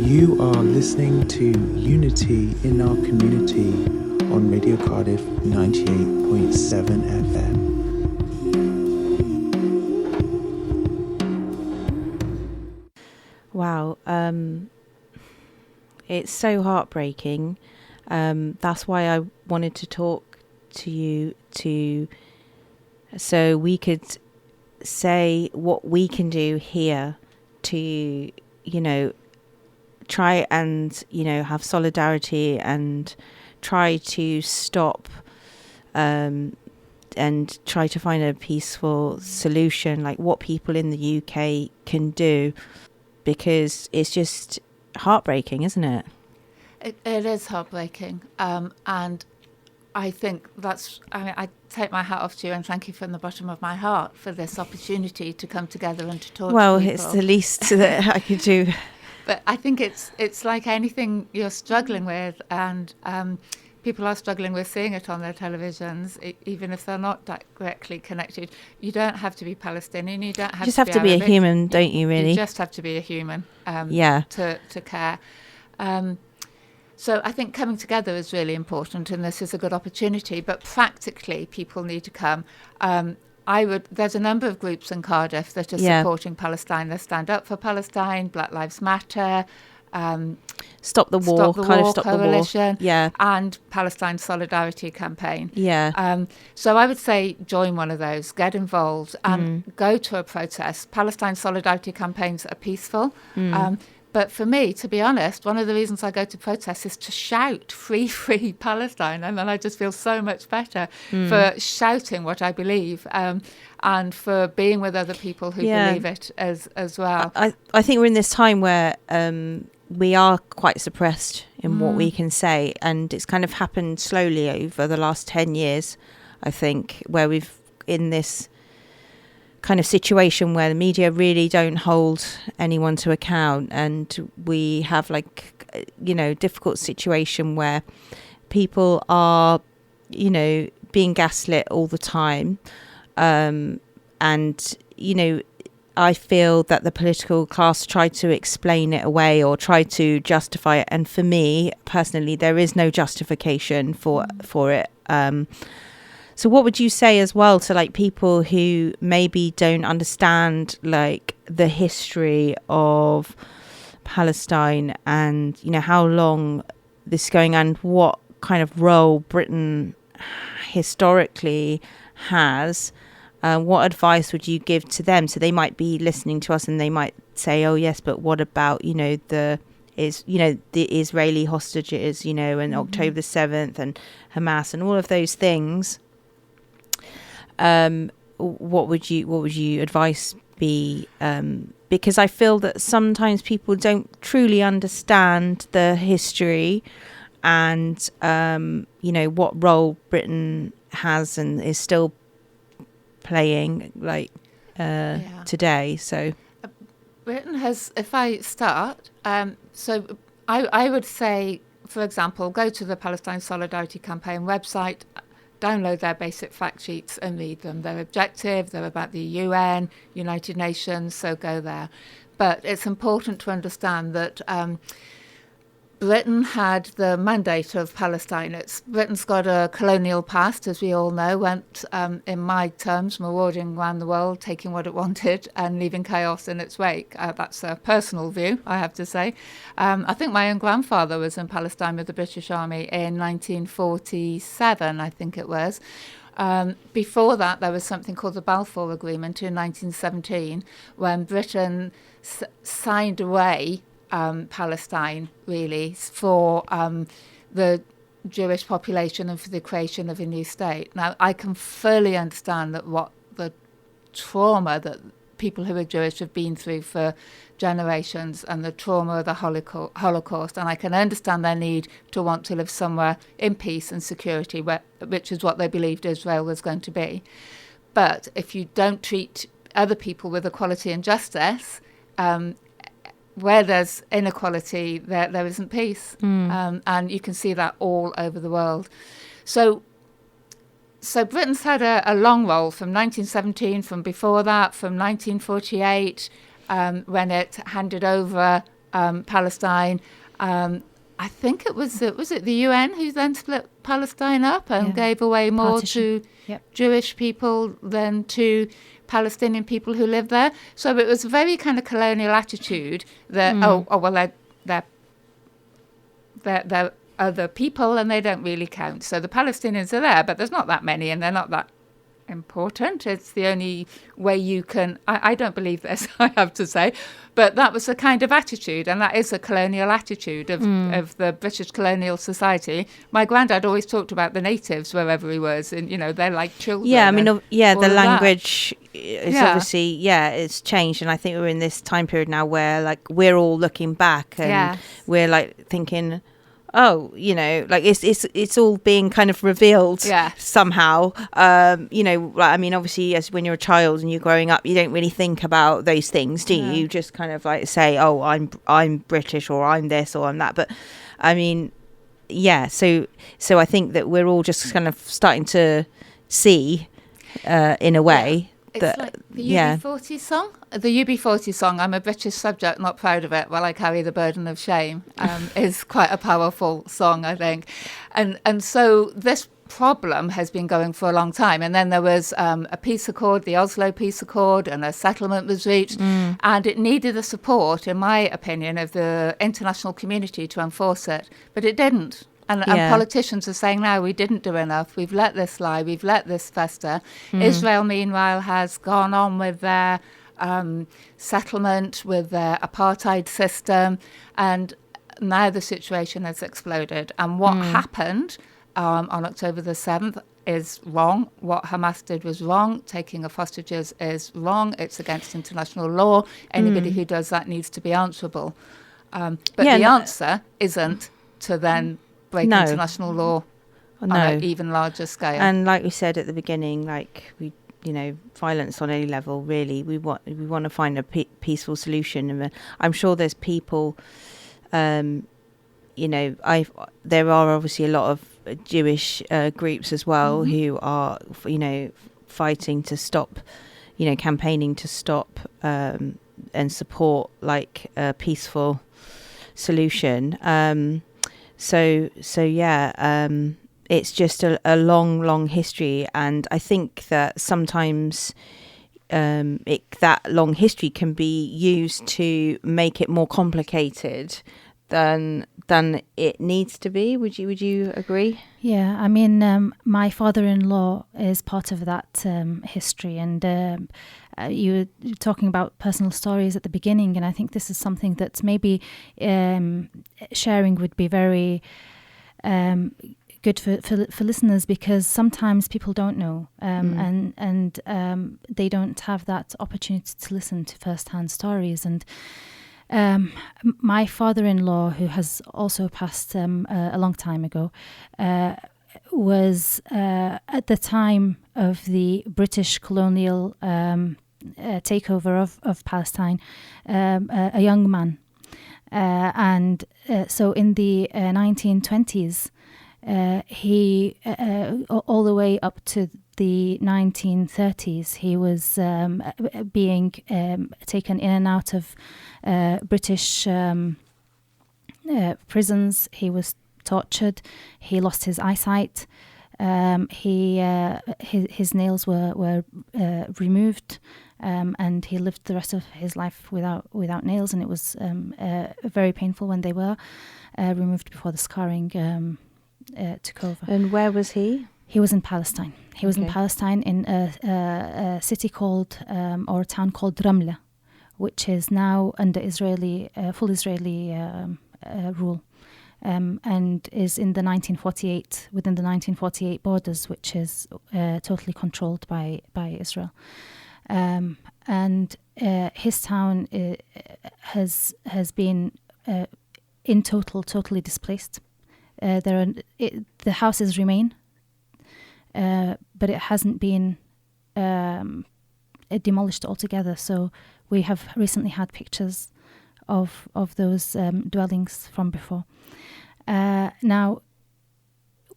You are listening to Unity in Our Community on Radio Cardiff 98.7 FM. Wow, it's so heartbreaking. That's why I wanted to talk to you so we could say what we can do here to, try and, have solidarity and try to stop and try to find a peaceful solution, like what people in the UK can do, because it's just heartbreaking, isn't it? It is heartbreaking. And I think I take my hat off to you and thank you from the bottom of my heart for this opportunity to come together and to talk to people. Well, it's the least that I could do. But I think it's like anything you're struggling with, and people are struggling with seeing it on their televisions, even if they're not directly connected. You don't have to be Palestinian. You don't have just to have be to be Arabic. A human, don't you? Really, you just have to be a human. To care. So I think coming together is really important, and this is a good opportunity. But practically, people need to come. There's a number of groups in Cardiff that are supporting Palestine. They Stand Up for Palestine, Black Lives Matter, Stop the War Coalition, yeah, and Palestine Solidarity Campaign. Yeah. So I would say join one of those, get involved, and go to a protest. Palestine Solidarity campaigns are peaceful. But for me, to be honest, one of the reasons I go to protests is to shout free, free Palestine. And then I just feel so much better for shouting what I believe and for being with other people who believe it as well. I think we're in this time where we are quite suppressed in what we can say. And it's kind of happened slowly over the last 10 years, I think, where we've in this kind of situation where the media really don't hold anyone to account, and we have difficult situation where people are being gaslit all the time, and I feel that the political class tried to explain it away or try to justify it, and for me personally there is no justification for it. So what would you say as well to people who maybe don't understand the history of Palestine and how long this is going and what kind of role Britain historically has? What advice would you give to them? So they might be listening to us and they might say, "Oh yes, but what about the Israeli hostages, and October the 7th and Hamas and all of those things?" What would you advice be? Because I feel that sometimes people don't truly understand the history and what role Britain has and is still playing today. So Britain has, if I start, so I would say, for example, go to the Palestine Solidarity Campaign website, download their basic fact sheets and read them. They're objective, they're about the UN, United Nations, so go there. But it's important to understand that Britain had the mandate of Palestine. Britain's got a colonial past, as we all know, went, in my terms, marauding around the world, taking what it wanted and leaving chaos in its wake. That's a personal view, I have to say. I think my own grandfather was in Palestine with the British Army in 1947, I think it was. Before that, there was something called the Balfour Agreement in 1917, when Britain signed away Palestine, really, for the Jewish population and for the creation of a new state. Now, I can fully understand that what the trauma that people who are Jewish have been through for generations and the trauma of the Holocaust, and I can understand their need to want to live somewhere in peace and security, which is what they believed Israel was going to be. But if you don't treat other people with equality and justice, where there's inequality, there isn't peace. And you can see that all over the world. So So Britain's had a long role from 1917, from before that, from 1948, when it handed over Palestine. I think was it the UN who then split Palestine up and gave away more to Jewish people than to Palestinian people who live there. So it was a very kind of colonial attitude that they're other people and they don't really count. So the Palestinians are there, but there's not that many and they're not that important. It's the only way you can... I don't believe this, I have to say. But that was a kind of attitude, and that is a colonial attitude of the British colonial society. My granddad always talked about the natives wherever he was, and, they're like children. Yeah, I mean, the language is obviously, it's changed. And I think we're in this time period now where, like, we're all looking back and we're, like, thinking... like it's all being kind of revealed somehow. I mean, obviously, as when you're a child and you're growing up, you don't really think about those things, do you? You just kind of like say, "Oh, I'm British," or "I'm this," or "I'm that." But I mean, so I think that we're all just kind of starting to see, in a way. It's like the UB40 song. The UB40 song, I'm a British subject, not proud of it, while I carry the burden of shame, is quite a powerful song, I think. And so this problem has been going for a long time. And then there was a peace accord, the Oslo Peace Accord, and a settlement was reached. And it needed the support, in my opinion, of the international community to enforce it. But it didn't. And politicians are saying now we didn't do enough. We've let this lie. We've let this fester. Israel, meanwhile, has gone on with their settlement, with their apartheid system. And now the situation has exploded. And what happened on October the 7th is wrong. What Hamas did was wrong. Taking of hostages is wrong. It's against international law. Anybody who does that needs to be answerable. But the answer isn't to then... break international law on an even larger scale. And like we said at the beginning, like violence on any level, really, we want to find a peaceful solution. And I'm sure there's people, there are obviously a lot of Jewish groups as well who are, fighting to stop, campaigning to stop and support like a peaceful solution. It's just a long history, and I think that sometimes that long history can be used to make it more complicated than it needs to be. Would you agree? Yeah, I mean, my father-in-law is part of that history, and you were talking about personal stories at the beginning, and I think this is something that maybe sharing would be very good for listeners, because sometimes people don't know, and they don't have that opportunity to listen to first-hand stories. And my father-in-law, who has also passed a long time ago, was at the time of the British colonial takeover of Palestine, a young man. And so in the 1920s, he, all the way up to the 1930s, he was being taken in and out of British prisons. He was tortured. He lost his eyesight. His nails were removed, and he lived the rest of his life without nails, and it was very painful when they were removed before the scarring took over. And where was he? He was in Palestine. He was in Palestine, in a city called, or a town called Ramla, which is now under full Israeli rule. And is in the 1948 borders, which is totally controlled by Israel. And his town has been in totally displaced. The houses remain, but it hasn't been demolished altogether. So we have recently had pictures of those dwellings from before. Now,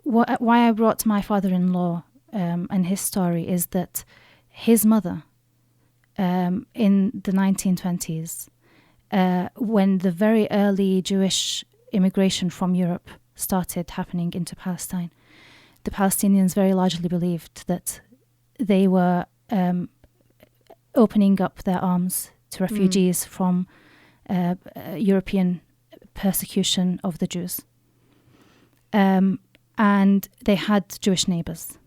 why I brought my father-in-law and his story is that his mother, in the 1920s, when the very early Jewish immigration from Europe started happening into Palestine, the Palestinians very largely believed that they were opening up their arms to refugees from European persecution of the Jews. And they had Jewish neighbours.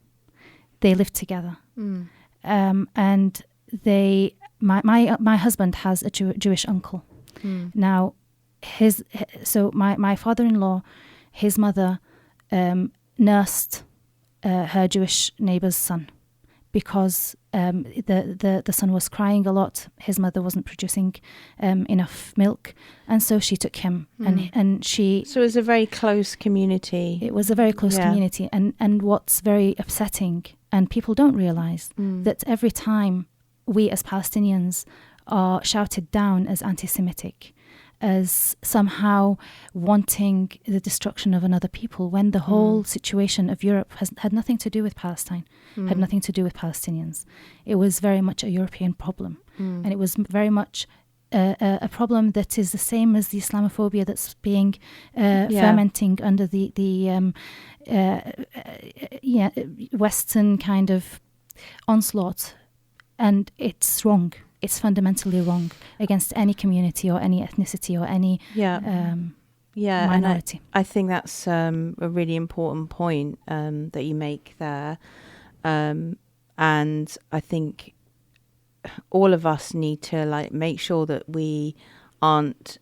They lived together. And my husband has a Jewish uncle. Now, my father-in-law, his mother nursed her Jewish neighbour's son because the son was crying a lot. His mother wasn't producing enough milk, and so she took him. And she. So it was a very close community. It was a very close community, and what's very upsetting, and people don't realise that every time we as Palestinians are shouted down as anti-Semitic, as somehow wanting the destruction of another people, when the whole situation of Europe had nothing to do with Palestine, had nothing to do with Palestinians. It was very much a European problem. And it was very much a problem that is the same as the Islamophobia that's being fermenting under the Western kind of onslaught. And it's wrong. It's fundamentally wrong against any community or any ethnicity or any minority. And I think that's a really important point that you make there. And I think all of us need to make sure that we aren't,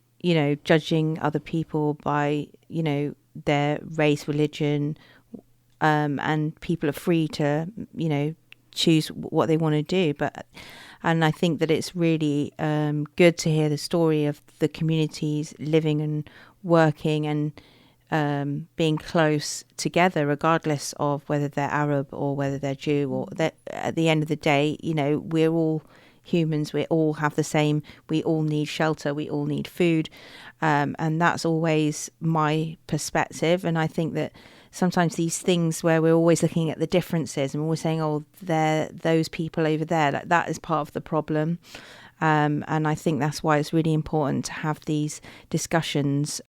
judging other people by, their race, religion, and people are free to, choose what they want to do. And I think that it's really good to hear the story of the communities living and working and being close together, regardless of whether they're Arab or whether they're Jew, or that at the end of the day, we're all humans. We all have the same. We all need shelter. We all need food. And that's always my perspective. And I think that sometimes these things where we're always looking at the differences and we're always saying, oh, they're those people over there, that is part of the problem. And I think that's why it's really important to have these discussions